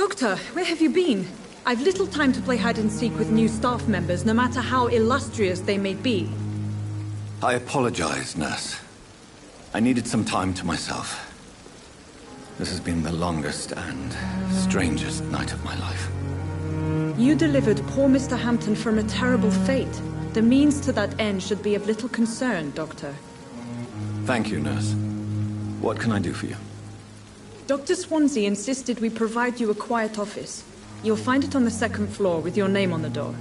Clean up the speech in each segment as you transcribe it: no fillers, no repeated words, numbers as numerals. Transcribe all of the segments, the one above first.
Doctor, where have you been? I've little time to play hide and seek with new staff members, no matter how illustrious they may be. I apologize, nurse. I needed some time to myself. This has been the longest and strangest night of my life. You delivered poor Mr. Hampton from a terrible fate. The means to that end should be of little concern, Doctor. Thank you, nurse. What can I do for you? Dr. Swansea insisted we provide you a quiet office. You'll find it on the second floor with your name on the door.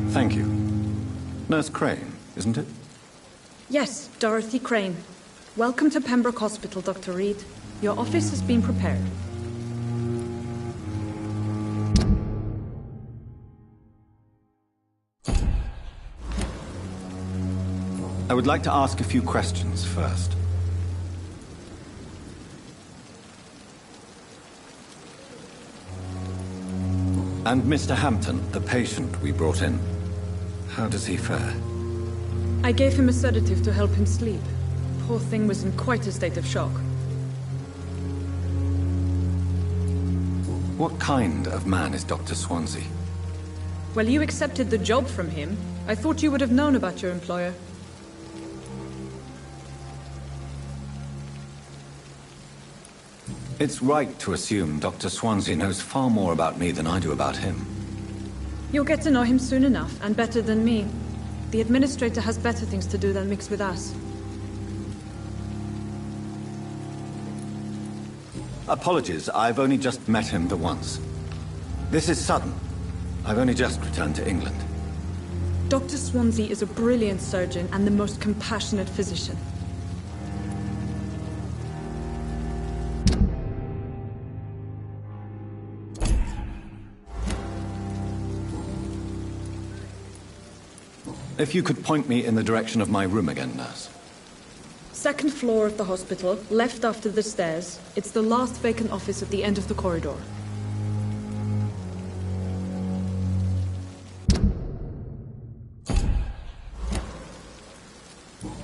Thank you. Nurse Crane, isn't it? Yes, Dorothy Crane. Welcome to Pembroke Hospital, Dr. Reed. Your office has been prepared. I would like to ask a few questions first. And Mr. Hampton, the patient we brought in, how does he fare? I gave him a sedative to help him sleep. Poor thing was in quite a state of shock. What kind of man is Dr. Swansea? Well, you accepted the job from him. I thought you would have known about your employer. It's right to assume Dr. Swansea knows far more about me than I do about him. You'll get to know him soon enough, and better than me. The administrator has better things to do than mix with us. Apologies, I've only just met him the once. This is sudden. I've only just returned to England. Dr. Swansea is a brilliant surgeon and the most compassionate physician. If you could point me in the direction of my room again, nurse. Second floor of the hospital, left after the stairs. It's the last vacant office at the end of the corridor.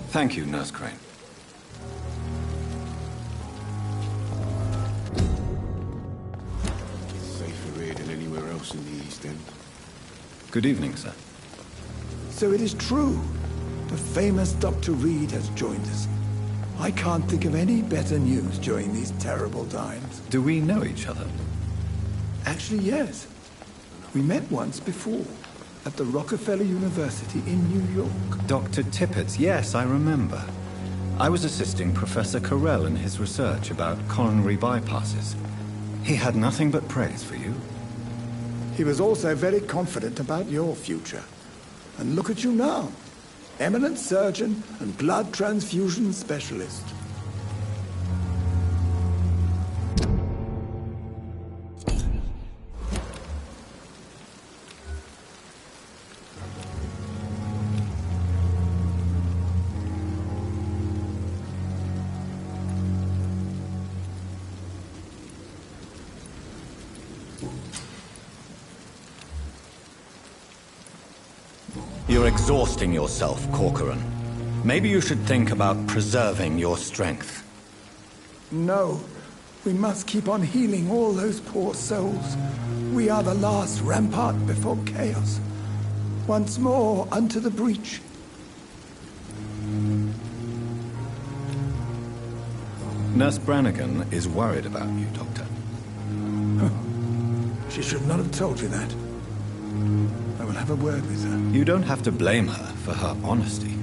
Thank you, Nurse Crane. Safer here than anywhere else in the East End. Good evening, sir. So it is true. The famous Dr. Reed has joined us. I can't think of any better news during these terrible times. Do we know each other? Actually, yes. We met once before, at the Rockefeller University in New York. Dr. Tippett, yes, I remember. I was assisting Professor Carell in his research about coronary bypasses. He had nothing but praise for you. He was also very confident about your future. And look at you now. Eminent surgeon and blood transfusion specialist. You're exhausting yourself, Corcoran. Maybe you should think about preserving your strength. No, we must keep on healing all those poor souls. We are the last rampart before chaos. Once more, unto the breach. Nurse Brannigan is worried about you, Doctor. She should not have told you that. I will have a word with her. You don't have to blame her for her honesty.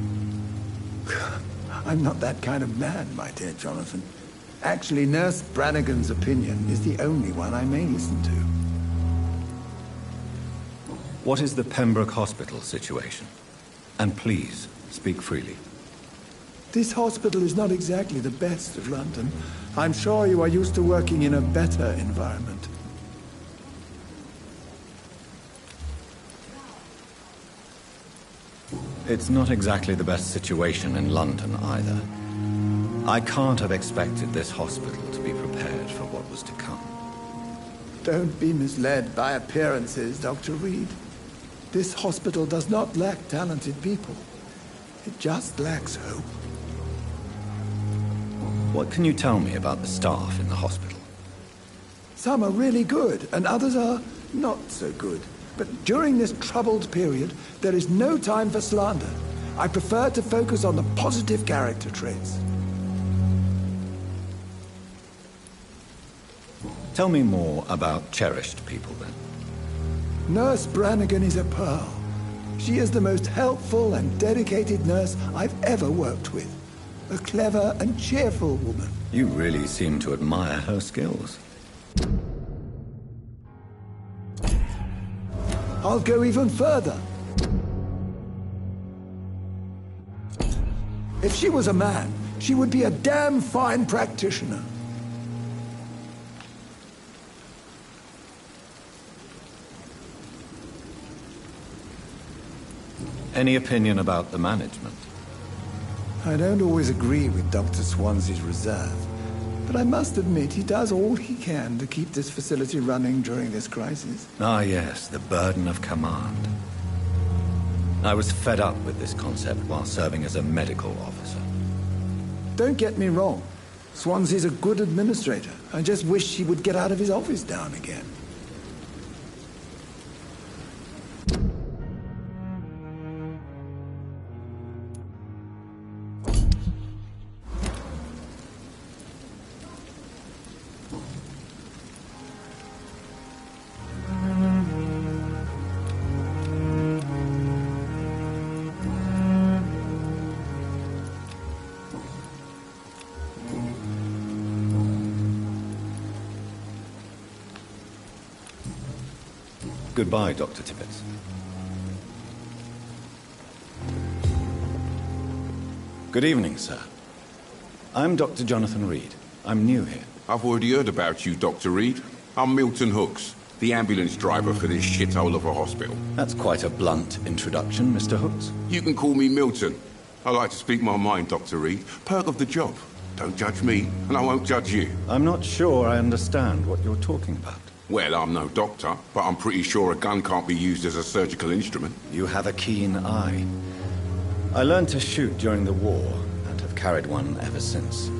I'm not that kind of man, my dear Jonathan. Actually, Nurse Brannigan's opinion is the only one I may listen to. What is the Pembroke Hospital situation? And please, speak freely. This hospital is not exactly the best of London. I'm sure you are used to working in a better environment. It's not exactly the best situation in London either. I can't have expected this hospital to be prepared for what was to come. Don't be misled by appearances, Dr. Reed. This hospital does not lack talented people. It just lacks hope. What can you tell me about the staff in the hospital? Some are really good, and others are not so good. But during this troubled period, there is no time for slander. I prefer to focus on the positive character traits. Tell me more about cherished people, then. Nurse Brannigan is a pearl. She is the most helpful and dedicated nurse I've ever worked with. A clever and cheerful woman. You really seem to admire her skills. I'll go even further. If she was a man, she would be a damn fine practitioner. Any opinion about the management? I don't always agree with Dr. Swansea's reserve, but I must admit he does all he can to keep this facility running during this crisis. Ah, yes, the burden of command. I was fed up with this concept while serving as a medical officer. Don't get me wrong. Swansea's a good administrator. I just wish he would get out of his office down again. Goodbye, Dr. Tibbetts. Good evening, sir. I'm Dr. Jonathan Reed. I'm new here. I've already heard about you, Dr. Reed. I'm Milton Hooks, the ambulance driver for this shithole of a hospital. That's quite a blunt introduction, Mr. Hooks. You can call me Milton. I like to speak my mind, Dr. Reed. Perk of the job. Don't judge me, and I won't judge you. I'm not sure I understand what you're talking about. Well, I'm no doctor, but I'm pretty sure a gun can't be used as a surgical instrument. You have a keen eye. I learned to shoot during the war, and have carried one ever since.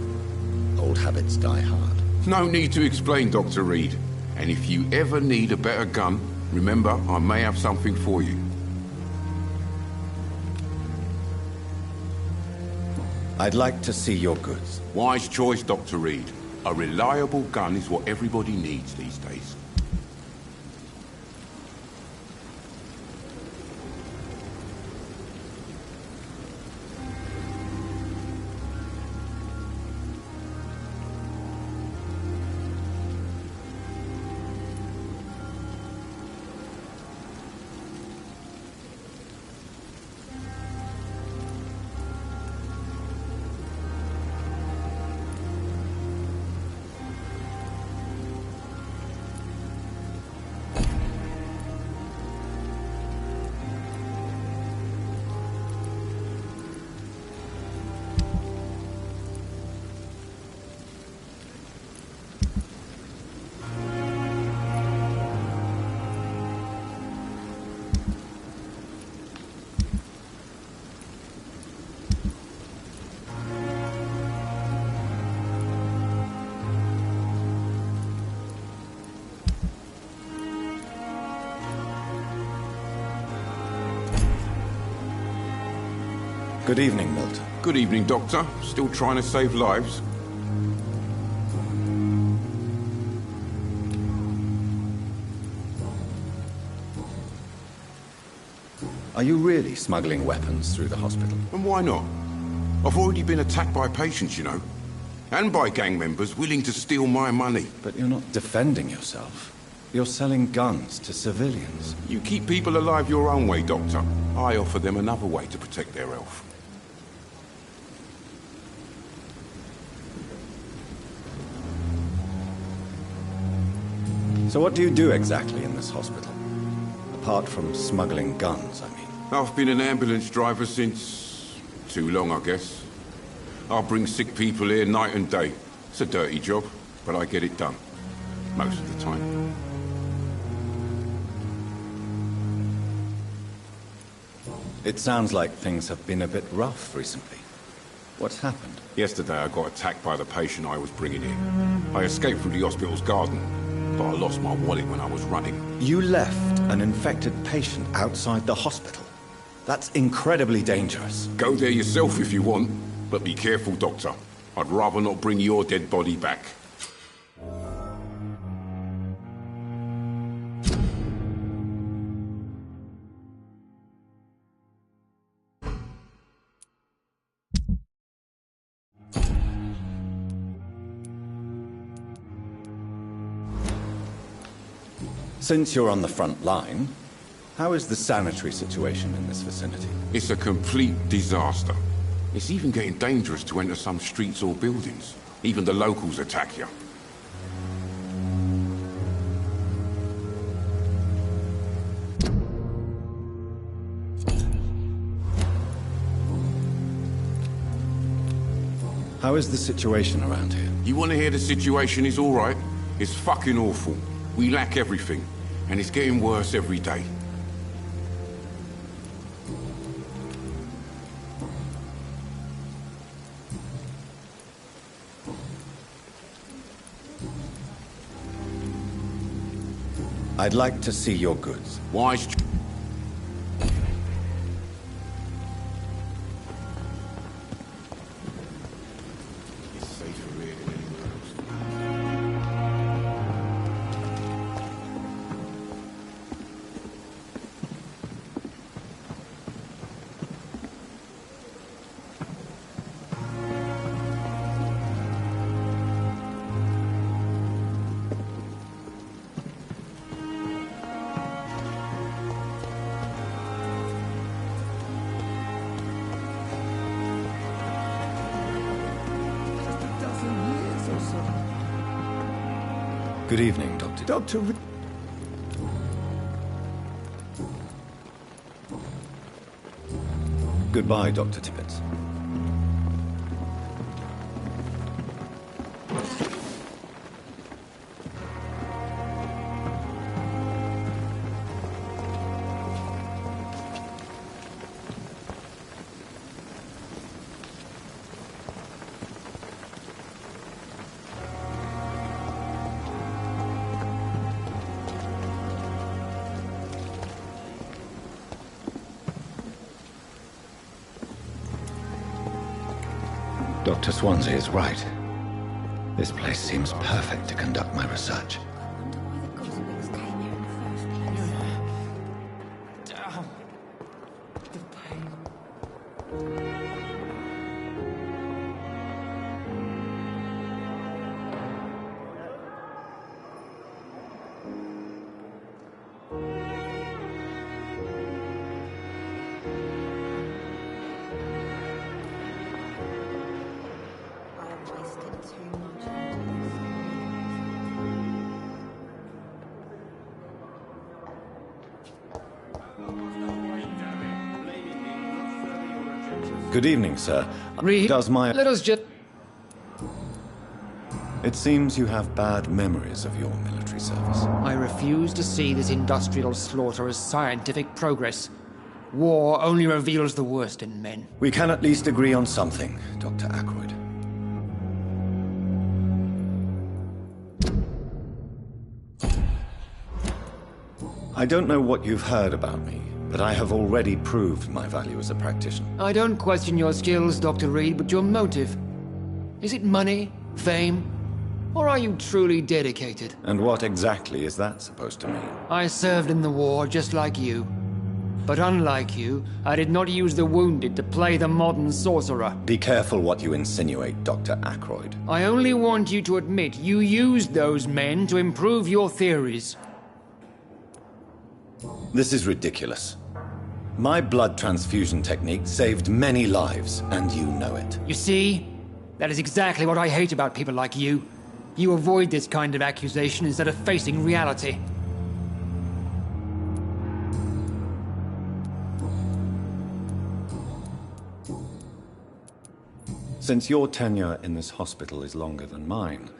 Old habits die hard. No need to explain, Dr. Reed. And if you ever need a better gun, remember, I may have something for you. I'd like to see your goods. Wise choice, Dr. Reed. A reliable gun is what everybody needs these days. Good evening, Milton. Good evening, Doctor. Still trying to save lives? Are you really smuggling weapons through the hospital? And why not? I've already been attacked by patients, you know. And by gang members willing to steal my money. But you're not defending yourself. You're selling guns to civilians. You keep people alive your own way, Doctor. I offer them another way to protect their health. So what do you do exactly in this hospital? Apart from smuggling guns, I mean. I've been an ambulance driver since... too long, I guess. I bring sick people here night and day. It's a dirty job, but I get it done. Most of the time. It sounds like things have been a bit rough recently. What's happened? Yesterday I got attacked by the patient I was bringing in. I escaped through the hospital's garden. but I lost my wallet when I was running. You left an infected patient outside the hospital. That's incredibly dangerous. Go there yourself if you want, but be careful, Doctor. I'd rather not bring your dead body back. Since you're on the front line, how is the sanitary situation in this vicinity? It's a complete disaster. It's even getting dangerous to enter some streets or buildings. Even the locals attack you. How is the situation around here? You want to hear the situation is all right? It's fucking awful. We lack everything, and it's getting worse every day. I'd like to see your goods. Wise... It's safer here than anywhere else. Just a dozen years or so. Good evening, Doctor. Dr. Goodbye, Dr. Tippett. Dr. Swansea is right. This place seems perfect to conduct my research. Good evening, sir. Does my... Let us just... It seems you have bad memories of your military service. I refuse to see this industrial slaughter as scientific progress. War only reveals the worst in men. We can at least agree on something, Dr. Ackroyd. I don't know what you've heard about me, but I have already proved my value as a practitioner. I don't question your skills, Dr. Reed, but your motive. Is it money, fame, or are you truly dedicated? And what exactly is that supposed to mean? I served in the war just like you. But unlike you, I did not use the wounded to play the modern sorcerer. Be careful what you insinuate, Dr. Ackroyd. I only want you to admit you used those men to improve your theories. This is ridiculous. My blood transfusion technique saved many lives, and you know it. You see? That is exactly what I hate about people like you. You avoid this kind of accusation instead of facing reality. Since your tenure in this hospital is longer than mine,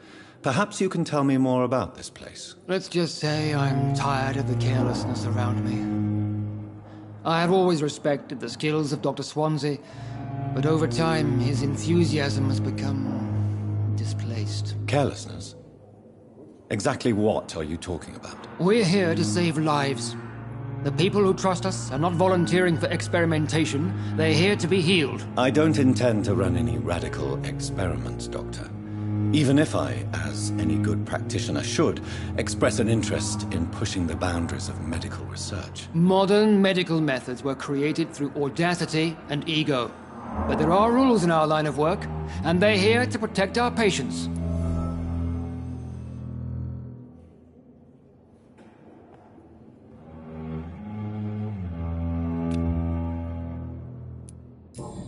perhaps you can tell me more about this place. Let's just say I'm tired of the carelessness around me. I have always respected the skills of Dr. Swansea, but over time his enthusiasm has become displaced. Carelessness? Exactly what are you talking about? We're here to save lives. The people who trust us are not volunteering for experimentation. They're here to be healed. I don't intend to run any radical experiments, Doctor. Even if I, as any good practitioner should, express an interest in pushing the boundaries of medical research. Modern medical methods were created through audacity and ego. But there are rules in our line of work, and they're here to protect our patients.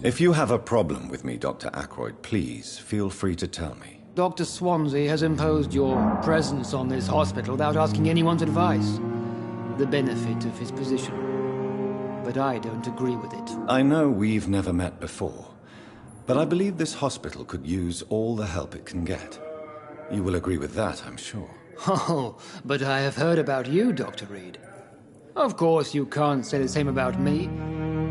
If you have a problem with me, Dr. Ackroyd, please feel free to tell me. Dr. Swansea has imposed your presence on this hospital without asking anyone's advice. The benefit of his position. But I don't agree with it. I know we've never met before, but I believe this hospital could use all the help it can get. You will agree with that, I'm sure. Oh, but I have heard about you, Dr. Reed. Of course you can't say the same about me,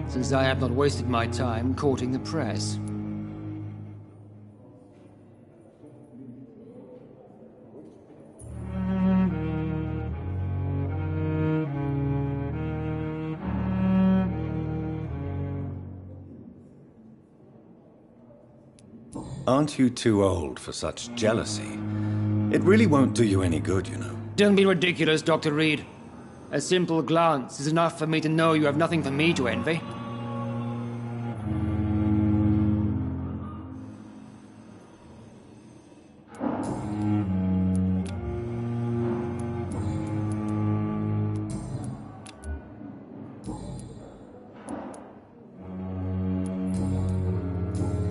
since I have not wasted my time courting the press. Aren't you too old for such jealousy? It really won't do you any good, you know. Don't be ridiculous, Dr. Reed. A simple glance is enough for me to know you have nothing for me to envy.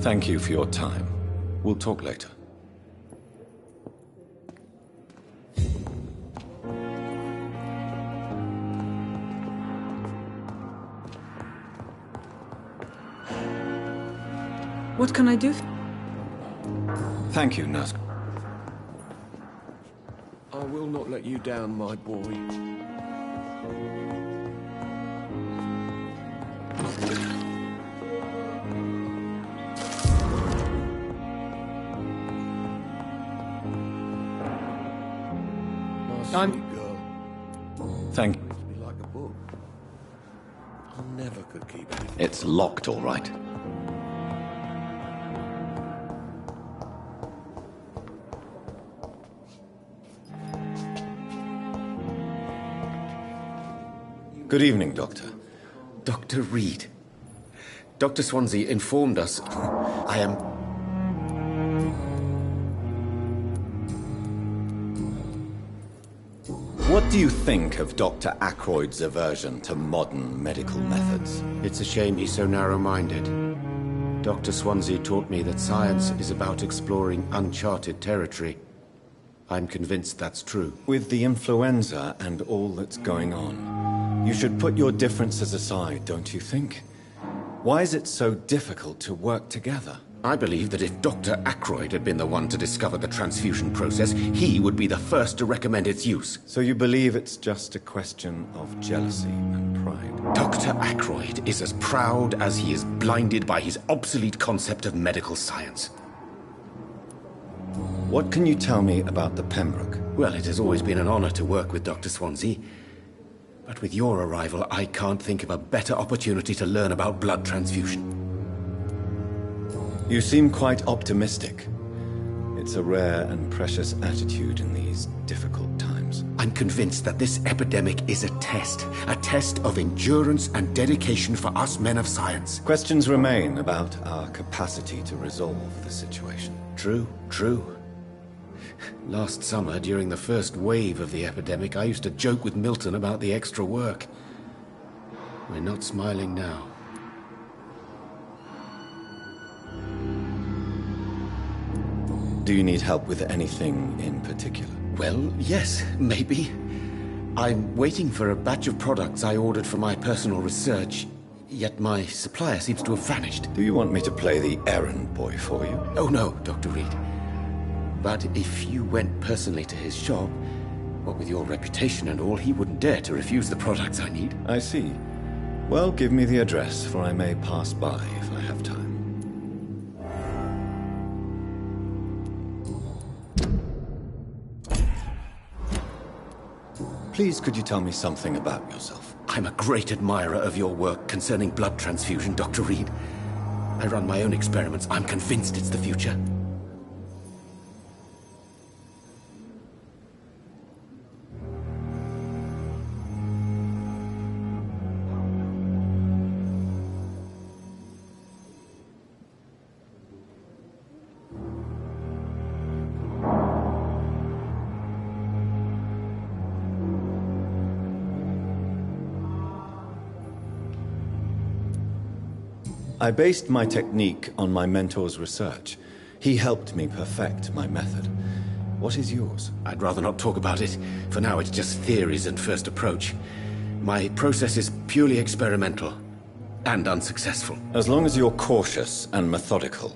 Thank you for your time. We'll talk later. What can I do? Thank you, Nurse. I will not let you down, my boy. My sweet girl. Thank you. Reads me like a book. I never could keep it. It's locked, all right. Good evening, Doctor. Dr. Reed. Dr. Swansea informed us I am... What do you think of Dr. Ackroyd's aversion to modern medical methods? It's a shame he's so narrow-minded. Dr. Swansea taught me that science is about exploring uncharted territory. I'm convinced that's true. With the influenza and all that's going on, you should put your differences aside, don't you think? Why is it so difficult to work together? I believe that if Dr. Ackroyd had been the one to discover the transfusion process, he would be the first to recommend its use. So you believe it's just a question of jealousy and pride? Dr. Ackroyd is as proud as he is blinded by his obsolete concept of medical science. What can you tell me about the Pembroke? Well, it has always been an honor to work with Dr. Swansea. But with your arrival, I can't think of a better opportunity to learn about blood transfusion. You seem quite optimistic. It's a rare and precious attitude in these difficult times. I'm convinced that this epidemic is a test of endurance and dedication for us men of science. Questions remain about our capacity to resolve the situation. True, true. Last summer, during the first wave of the epidemic, I used to joke with Milton about the extra work. We're not smiling now. Do you need help with anything in particular? Well, yes, maybe. I'm waiting for a batch of products I ordered for my personal research, yet my supplier seems to have vanished. Do you want me to play the errand boy for you? Oh no, Dr. Reed. But if you went personally to his shop, what with your reputation and all, he wouldn't dare to refuse the products I need. I see. Well, give me the address, for I may pass by if I have time. Please, could you tell me something about yourself? I'm a great admirer of your work concerning blood transfusion, Dr. Reed. I run my own experiments. I'm convinced it's the future. I based my technique on my mentor's research. He helped me perfect my method. What is yours? I'd rather not talk about it. For now, it's just theories and first approach. My process is purely experimental and unsuccessful. As long as you're cautious and methodical,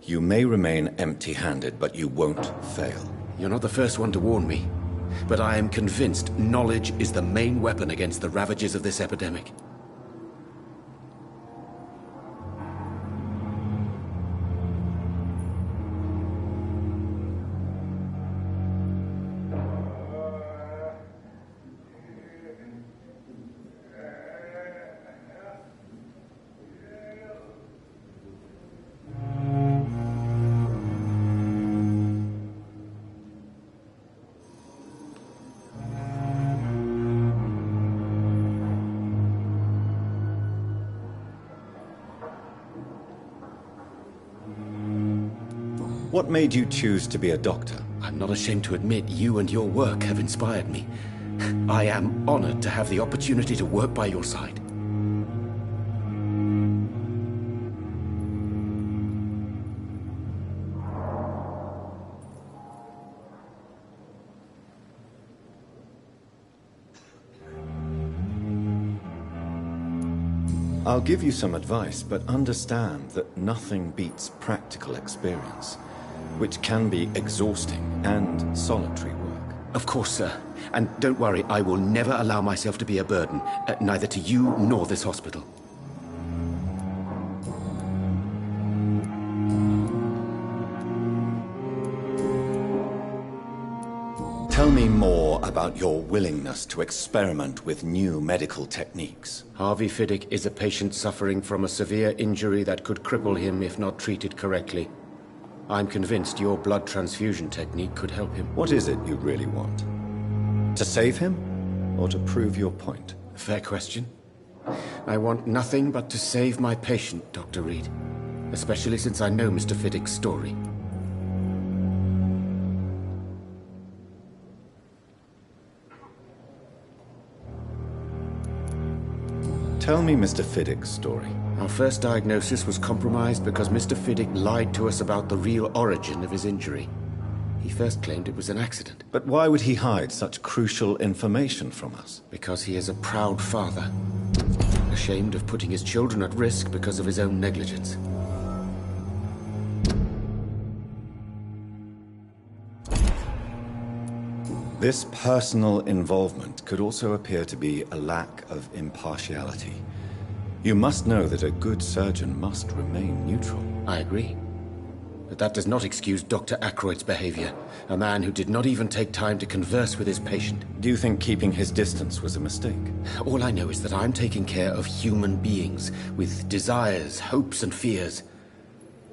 you may remain empty-handed, but you won't fail. You're not the first one to warn me, but I am convinced knowledge is the main weapon against the ravages of this epidemic. What made you choose to be a doctor? I'm not ashamed to admit you and your work have inspired me. I am honored to have the opportunity to work by your side. I'll give you some advice, but understand that nothing beats practical experience, which can be exhausting and solitary work. Of course, sir. And don't worry, I will never allow myself to be a burden, neither to you nor this hospital. Tell me more about your willingness to experiment with new medical techniques. Harvey Fiddick is a patient suffering from a severe injury that could cripple him if not treated correctly. I'm convinced your blood transfusion technique could help him. What is it you really want? To save him, or to prove your point? Fair question. I want nothing but to save my patient, Dr. Reed. Especially since I know Mr. Fiddick's story. Tell me Mr. Fiddick's story. Our first diagnosis was compromised because Mr. Fiddick lied to us about the real origin of his injury. He first claimed it was an accident. But why would he hide such crucial information from us? Because he is a proud father. Ashamed of putting his children at risk because of his own negligence. This personal involvement could also appear to be a lack of impartiality. You must know that a good surgeon must remain neutral. I agree. But that does not excuse Dr. Ackroyd's behavior. A man who did not even take time to converse with his patient. Do you think keeping his distance was a mistake? All I know is that I'm taking care of human beings with desires, hopes, and fears.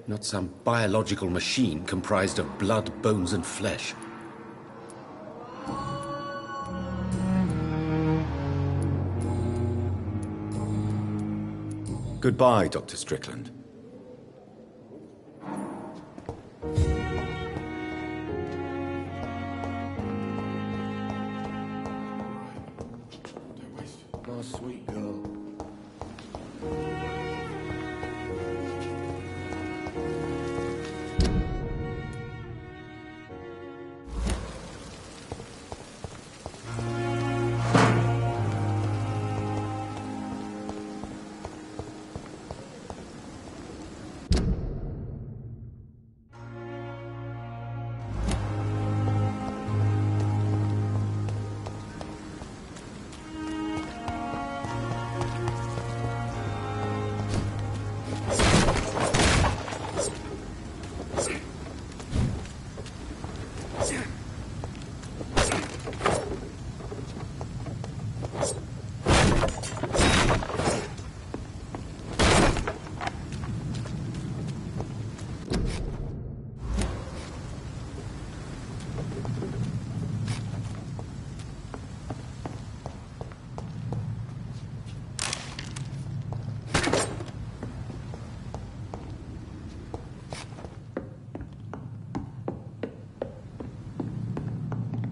Not some biological machine comprised of blood, bones, and flesh. Goodbye, Dr. Strickland. My sweet girl.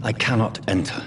I cannot enter.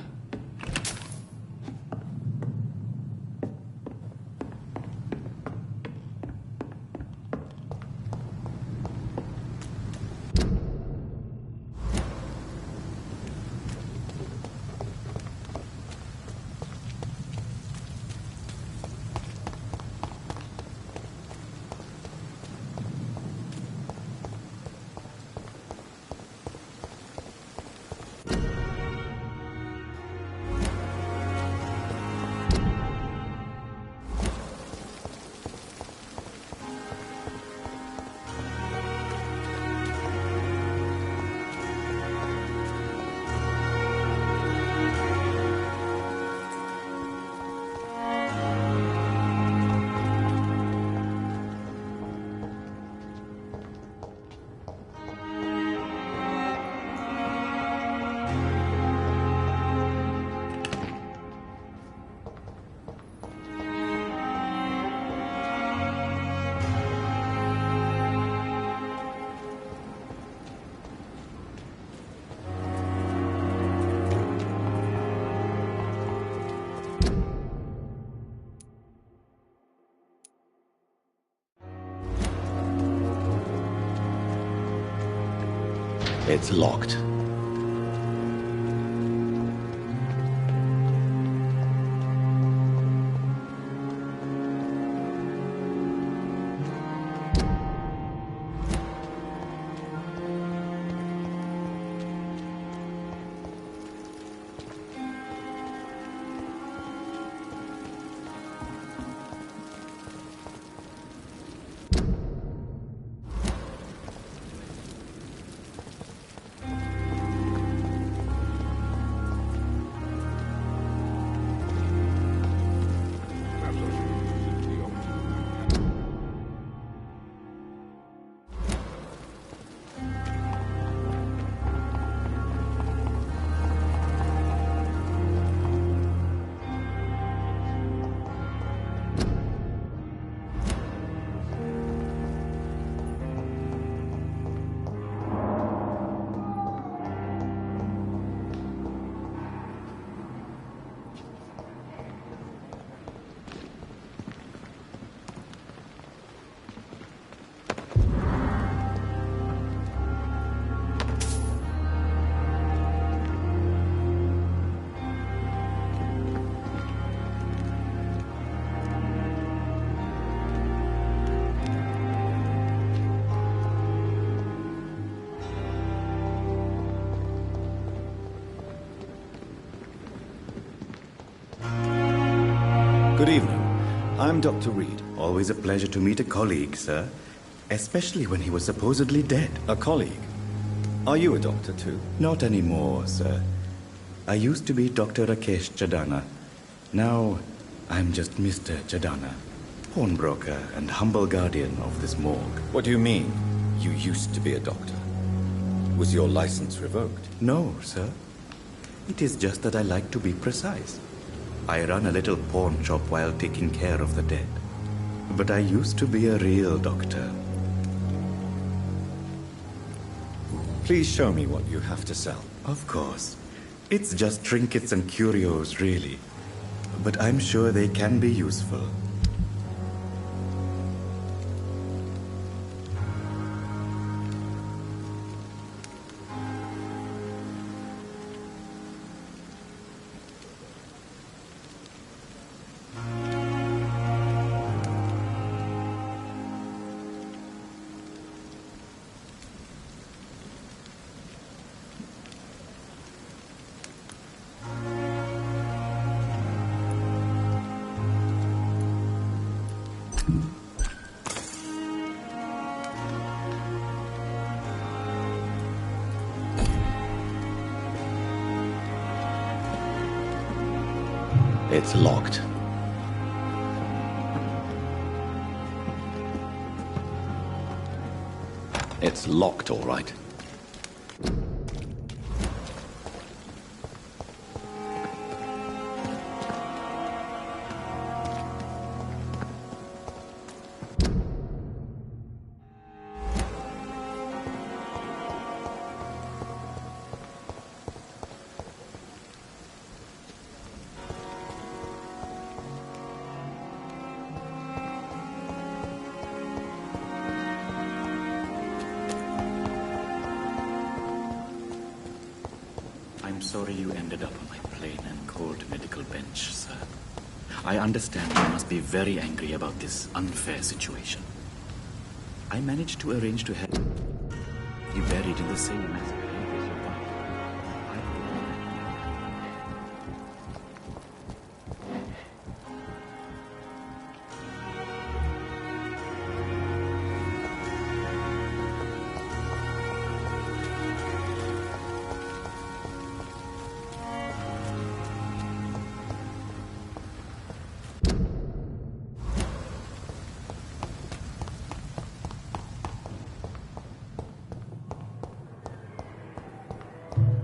It's locked. Good evening. I'm Dr. Reed. Always a pleasure to meet a colleague, sir. Especially when he was supposedly dead. A colleague? Are you a doctor too? Not anymore, sir. I used to be Dr. Rakesh Chadana. Now, I'm just Mr. Chadana, pawnbroker and humble guardian of this morgue. What do you mean, you used to be a doctor? Was your license revoked? No, sir. It is just that I like to be precise. I run a little pawn shop while taking care of the dead. But I used to be a real doctor. Please show me what you have to sell. Of course. It's just trinkets and curios, really. But I'm sure they can be useful. It's locked. It's locked, all right. sorry you ended up on my plain and cold medical bench, sir. I understand you must be very angry about this unfair situation. I managed to arrange to have you buried in the same mass grave as your wife.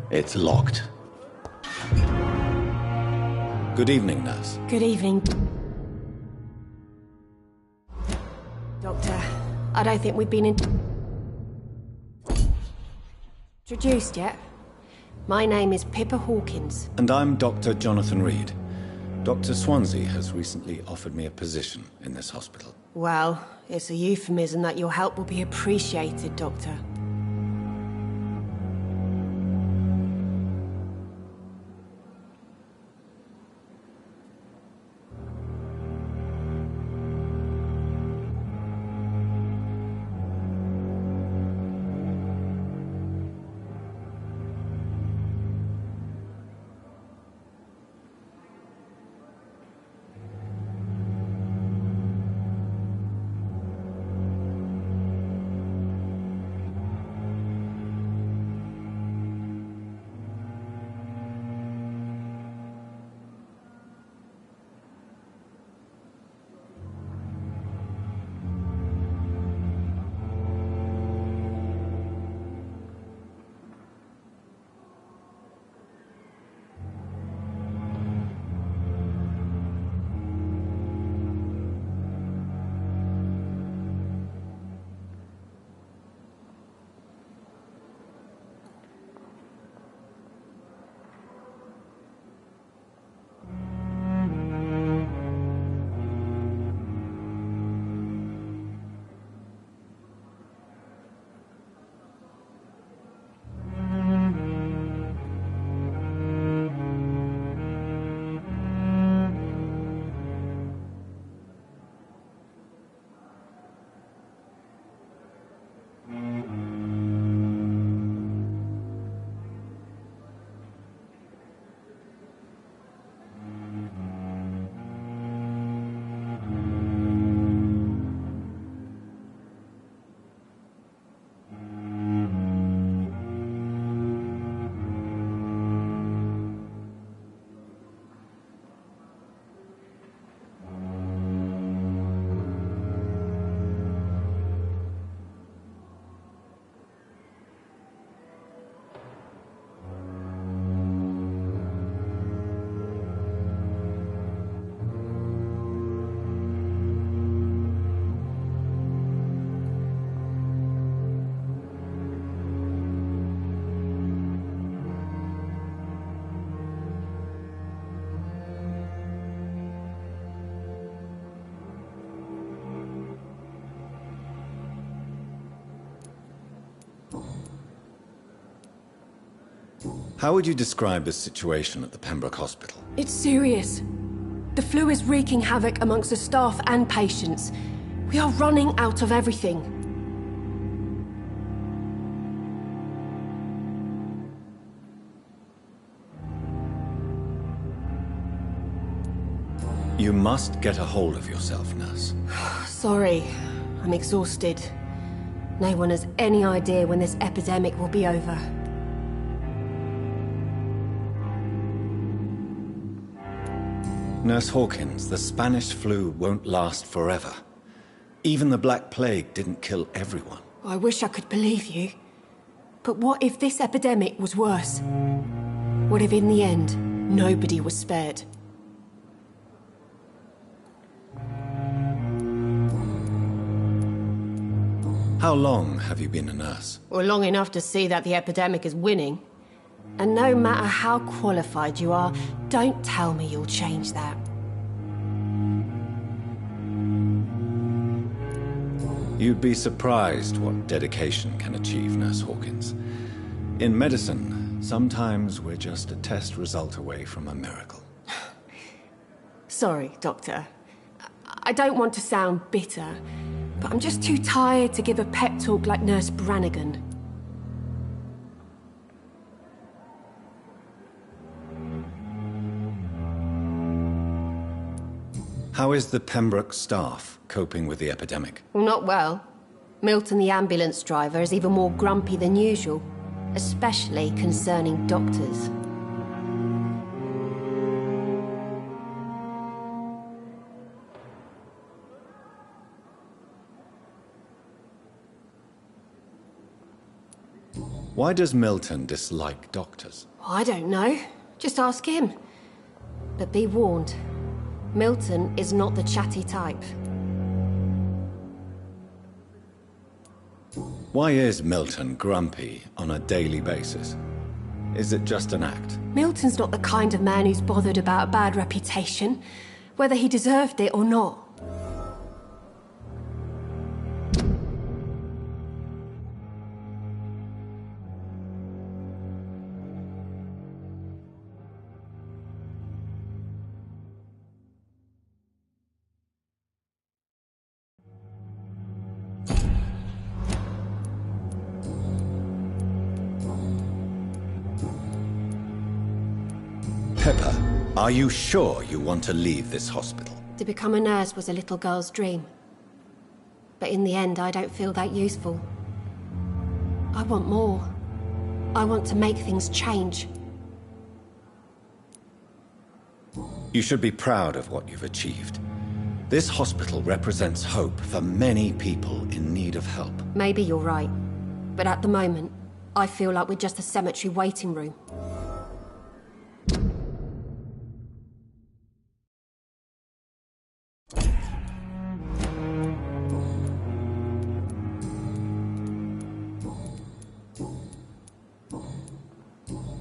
It's locked. Good evening, nurse. Good evening. Doctor, I don't think we've been introduced yet. My name is Pippa Hawkins. And I'm Dr. Jonathan Reed. Dr. Swansea has recently offered me a position in this hospital. Well, it's a euphemism that your help will be appreciated, Doctor. How would you describe the situation at the Pembroke Hospital? It's serious. The flu is wreaking havoc amongst the staff and patients. We are running out of everything. You must get a hold of yourself, nurse. Sorry, I'm exhausted. No one has any idea when this epidemic will be over. Nurse Hawkins, the Spanish flu won't last forever. Even the Black Plague didn't kill everyone. I wish I could believe you. But what if this epidemic was worse? What if in the end, nobody was spared? How long have you been a nurse? Well, long enough to see that the epidemic is winning. And no matter how qualified you are, don't tell me you'll change that. You'd be surprised what dedication can achieve, Nurse Hawkins. In medicine, Sometimes we're just a test result away from a miracle. Sorry, Doctor. I don't want to sound bitter, but I'm just too tired to give a pep talk like Nurse Brannigan. How is the Pembroke staff coping with the epidemic? Well, not well. Milton, the ambulance driver, is even more grumpy than usual, especially concerning doctors. Why does Milton dislike doctors? I don't know. Just ask him. But be warned, Milton is not the chatty type. Why is Milton grumpy on a daily basis? Is it just an act? Milton's not the kind of man who's bothered about a bad reputation, whether he deserved it or not. Pepper, are you sure you want to leave this hospital? To become a nurse was a little girl's dream. But in the end, I don't feel that useful. I want more. I want to make things change. You should be proud of what you've achieved. This hospital represents hope for many people in need of help. Maybe you're right. But at the moment, I feel like we're just a cemetery waiting room.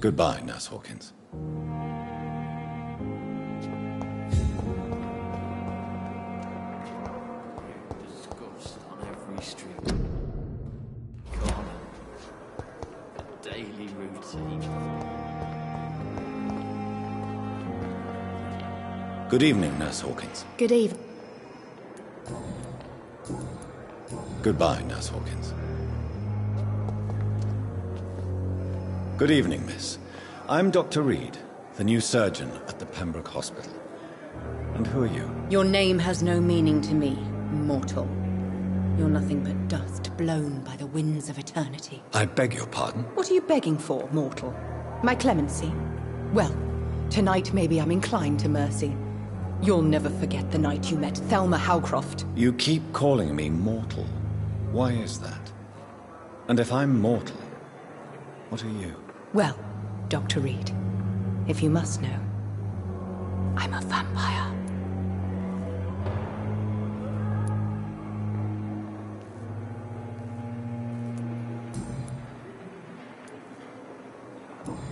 Goodbye, Nurse Hawkins. Disgust on every street. Corner. A daily routine. Good evening, Nurse Hawkins. Good evening. Goodbye, Nurse Hawkins. Good evening, miss. I'm Dr. Reed, the new surgeon at the Pembroke Hospital. And who are you? Your name has no meaning to me, mortal. You're nothing but dust blown by the winds of eternity. I beg your pardon? What are you begging for, mortal? My clemency? Well, tonight maybe I'm inclined to mercy. You'll never forget the night you met Thelma Howcroft. You keep calling me mortal. Why is that? And if I'm mortal, what are you? Well, Dr. Reed, if you must know, I'm a vampire.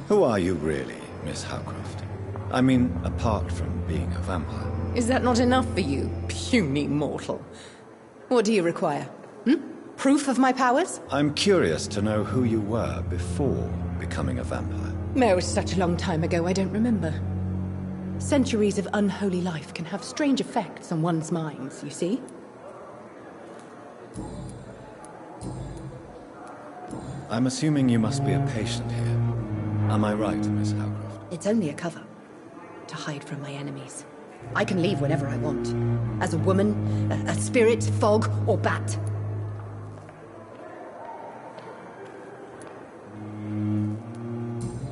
Who are you really, Miss Howcroft? I mean, apart from being a vampire. Is that not enough for you, puny mortal? What do you require? Proof of my powers? I'm curious to know who you were before becoming a vampire. No, it's such a long time ago, I don't remember. Centuries of unholy life can have strange effects on one's minds, you see? I'm assuming you must be a patient here. Am I right, Miss Howcroft? It's only a cover. To hide from my enemies. I can leave whenever I want. As a woman, a spirit, fog, or bat.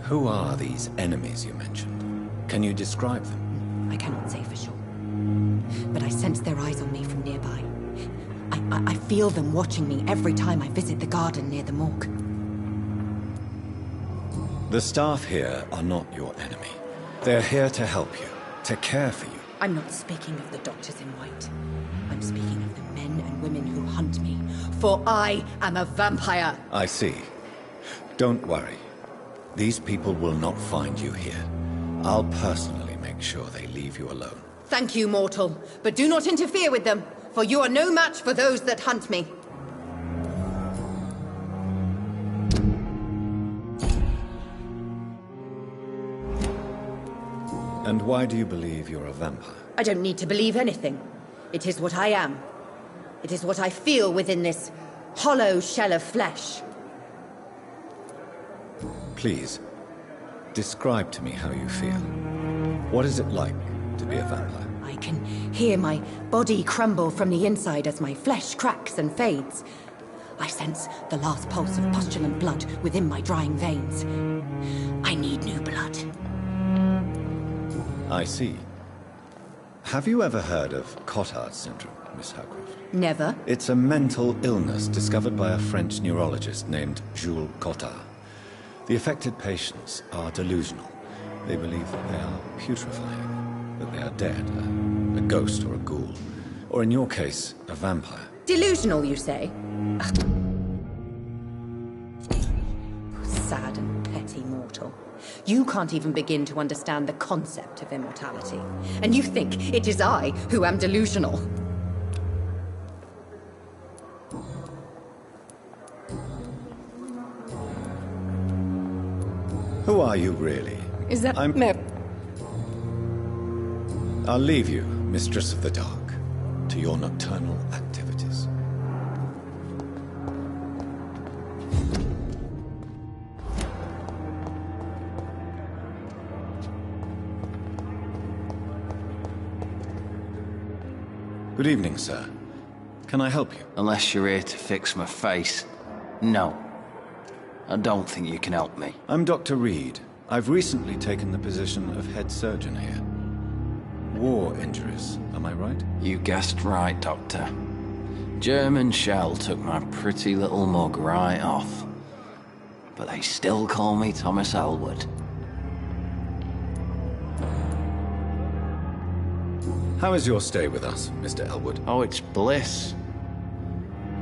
Who are these enemies you mentioned? Can you describe them? I cannot say for sure. But I sense their eyes on me from nearby. I feel them watching me every time I visit the garden near the morgue. The staff here are not your enemy. They're here to help you, to care for you. I'm not speaking of the doctors in white. I'm speaking of the men and women who hunt me. For I am a vampire. I see. Don't worry. These people will not find you here. I'll personally make sure they leave you alone. Thank you, mortal. But do not interfere with them, for you are no match for those that hunt me. And why do you believe you're a vampire? I don't need to believe anything. It is what I am. It is what I feel within this hollow shell of flesh. Please, describe to me how you feel. What is it like to be a vampire? I can hear my body crumble from the inside as my flesh cracks and fades. I sense the last pulse of postulant blood within my drying veins. I need new blood. I see. Have you ever heard of Cotard syndrome, Miss Howcroft? Never. It's a mental illness discovered by a French neurologist named Jules Cotard. The affected patients are delusional. They believe that they are putrefying, that they are dead, a ghost or a ghoul, or in your case, a vampire. Delusional, you say? Ugh. Sad and petty mortal. You can't even begin to understand the concept of immortality. And you think it is I who am delusional. Who are you, really? Is that... I'll leave you, Mistress of the Dark, to your nocturnal activities. Good evening, sir. Can I help you? Unless you're here to fix my face. No. I don't think you can help me. I'm Dr. Reed. I've recently taken the position of head surgeon here. War injuries, am I right? You guessed right, Doctor. German shell took my pretty little mug right off. But they still call me Thomas Elwood. How is your stay with us, Mr. Elwood? Oh, it's bliss.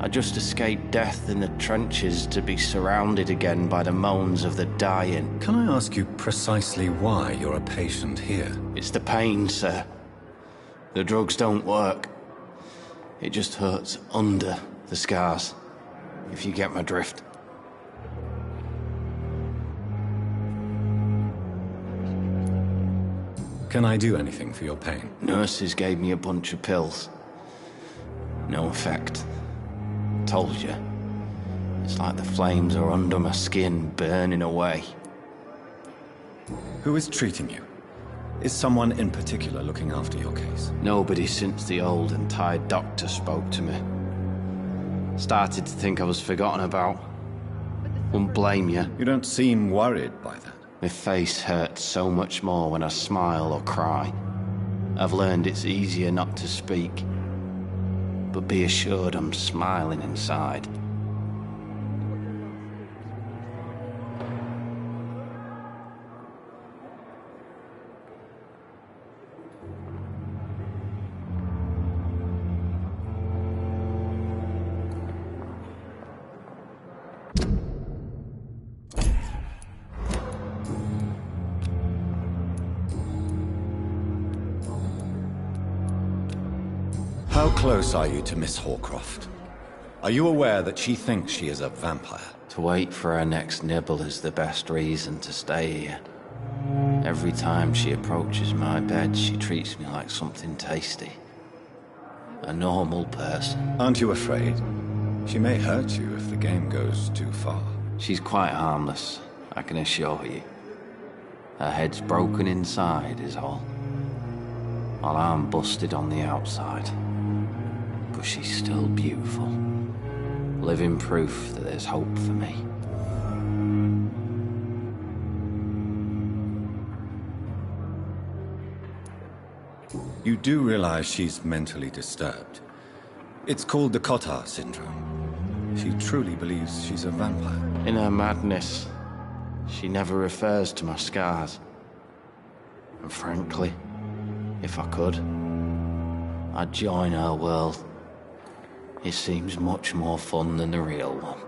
I just escaped death in the trenches to be surrounded again by the moans of the dying. Can I ask you precisely why you're a patient here? It's the pain, sir. The drugs don't work. It just hurts under the scars, if you get my drift. Can I do anything for your pain? Nurses gave me a bunch of pills. No effect. Told you. It's like the flames are under my skin, burning away. Who is treating you? Is someone in particular looking after your case? Nobody since the old and tired doctor spoke to me. Started to think I was forgotten about. Wouldn't blame you. You don't seem worried by that. My face hurts so much more when I smile or cry. I've learned it's easier not to speak. But be assured I'm smiling inside. How close are you to Miss Hawcroft? Are you aware that she thinks she is a vampire? To wait for her next nibble is the best reason to stay here. Every time she approaches my bed, she treats me like something tasty. A normal person. Aren't you afraid? She may hurt you if the game goes too far. She's quite harmless, I can assure you. Her head's broken inside is all. While I'm busted on the outside. But she's still beautiful. Living proof that there's hope for me. You do realize she's mentally disturbed. It's called the Cotard syndrome. She truly believes she's a vampire. In her madness, she never refers to my scars. And frankly, if I could, I'd join her world. It seems much more fun than the real one.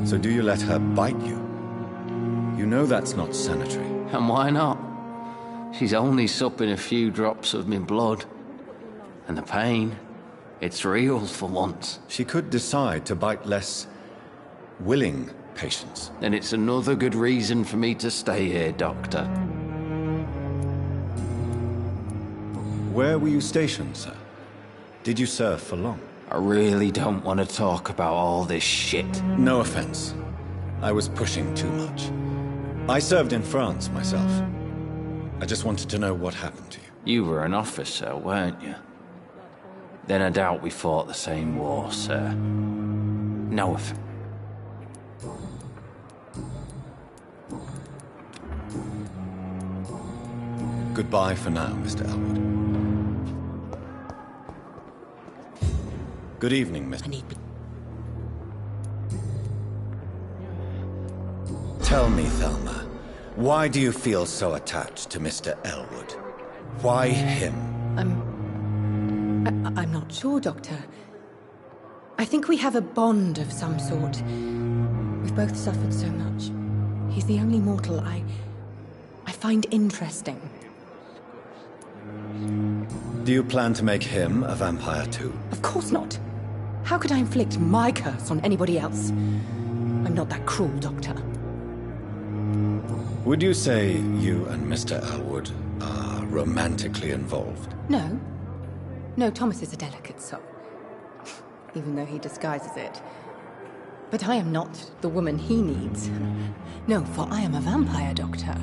So do you let her bite you? You know that's not sanitary. And why not? She's only supping a few drops of my blood. And the pain, it's real for once. She could decide to bite less willing patients. Then it's another good reason for me to stay here, Doctor. Where were you stationed, sir? Did you serve for long? I really don't want to talk about all this shit. No offense. I was pushing too much. I served in France myself. I just wanted to know what happened to you. You were an officer, weren't you? Then I doubt we fought the same war, sir. No offense. Goodbye for now, Mr. Elwood. Good evening, Mr. Tell me, Thelma, why do you feel so attached to Mr. Elwood? Why him? I'm not sure, Doctor. I think we have a bond of some sort. We've both suffered so much. He's the only mortal I find interesting. Do you plan to make him a vampire too? Of course not. How could I inflict my curse on anybody else? I'm not that cruel, Doctor. Would you say you and Mr. Elwood are romantically involved? No. No, Thomas is a delicate soul. Even though he disguises it. But I am not the woman he needs. No, for I am a vampire, Doctor.